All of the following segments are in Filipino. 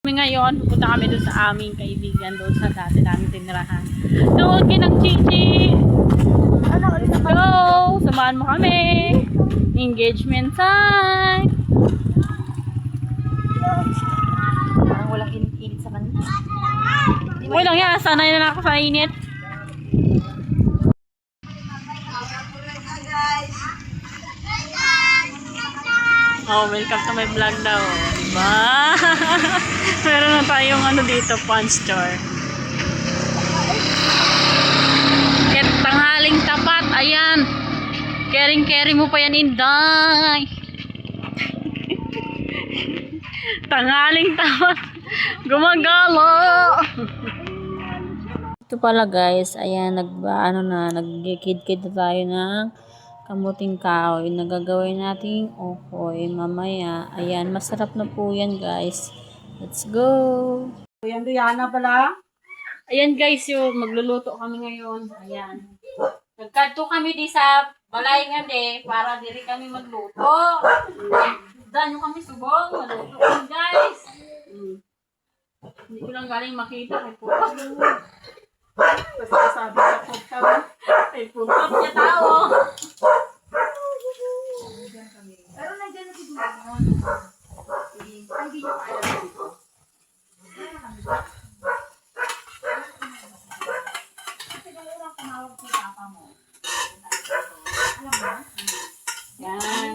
Ngayon, pupunta kami doon sa aming kaibigan doon sa dati namin tinirahan. Doon kinang Chichi! Let's go! Samahan mo kami! Engagement time! Parang walang init sa kanila. Okay lang yan, sanay na ako sa init. Oh, welcome to my vlog daw. Diba? Meron na tayong ano dito, pawn store. Tanghaling tapat. Ayan. Caring mo pa yan, Inday. Tanghaling tapat. Gumagala. Ito pala guys. Ayan, nagkikid-kid na tayo ng kamuting kahoy. Nagagawin natin okoy mamaya. Ayan, masarap na po yan guys. Let's go! Yan, Diana pala. Ayan guys, yung magluluto kami ngayon. Ayan. Nagkadto kami di sa balay nga de, para diri kami magluto. Dan yung kami subong, maluto kami guys. Hindi ko lang galing makita kay putas. Basta sabi na putas. Ay putas niya tao. Pero nandiyan na siguro. Hindi nyo kaya dito. Kasi gano'n lang tumawag si papa mo. Alam mo? Yan.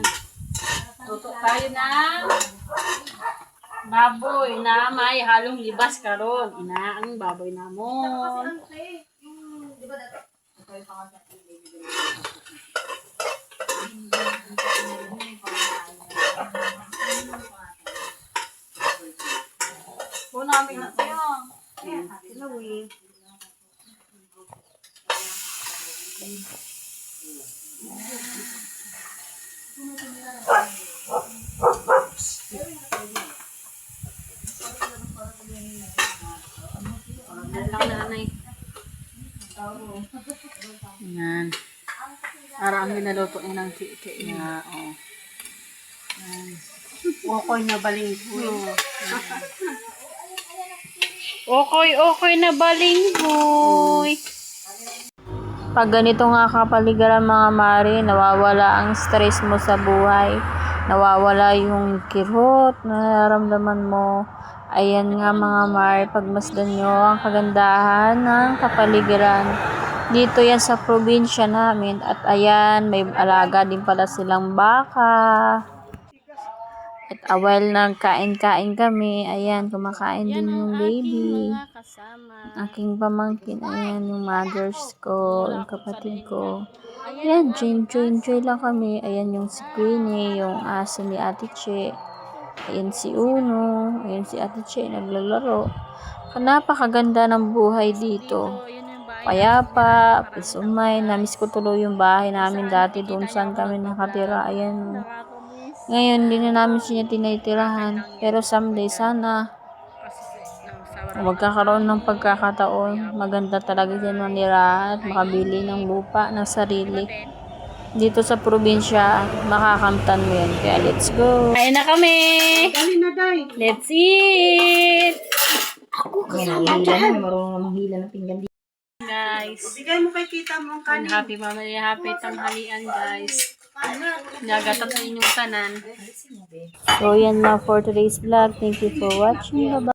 Luto tayo ng baboy na may halong libas karon. Inaang baboy namon. Di ba dati? Ito yung pangalan ng baby. Po namin na tayo. Sinawi. Nanay. Yan. Para ang minaluto ng chichi na, oh. Yan. Okoy na balinghoy. Okay na balinghoy. Pag ganito nga kapaligiran mga mare, nawawala ang stress mo sa buhay. Nawawala yung kirot na nararamdaman mo. Ayan nga mga mare, pagmasdan nyo ang kagandahan ng kapaligiran. Dito yan sa probinsya namin. At ayan, may alaga din pala silang baka. At while nagkain-kain kami, ayan, kumakain din yung baby. Aking pamangkin, ayan, yung mothers ko, yung kapatid ko. Ayan, enjoy lang kami. Ayan yung si Queenie, yung aso ni Ate Che. Ayan si Uno, ayan si Ate Che, naglalaro. Napakaganda ng buhay dito. Payapa, peace of mind. Namiss ko tuloy yung bahay namin dati doon saan kami nakatira. Ayan. Ngayon, hindi na namin siya tinitirahan. Pero someday, sana magkakaroon ng pagkakataon. Maganda talaga siya manira at makabili ng lupa ng sarili. Dito sa probinsya, makakamtan mo yan. Kaya let's go. Kain na kami! Dali na, Day. Let's eat! Ako kasama dyan. Marunong namang hila ng pinggan dito. Guys, Bigay mo kay tita mo ang kanin. happy family, happy tanghalian guys. Nagatan sa inyong tanan. So yan lang for today's vlog. Thank you for watching. Bye-bye.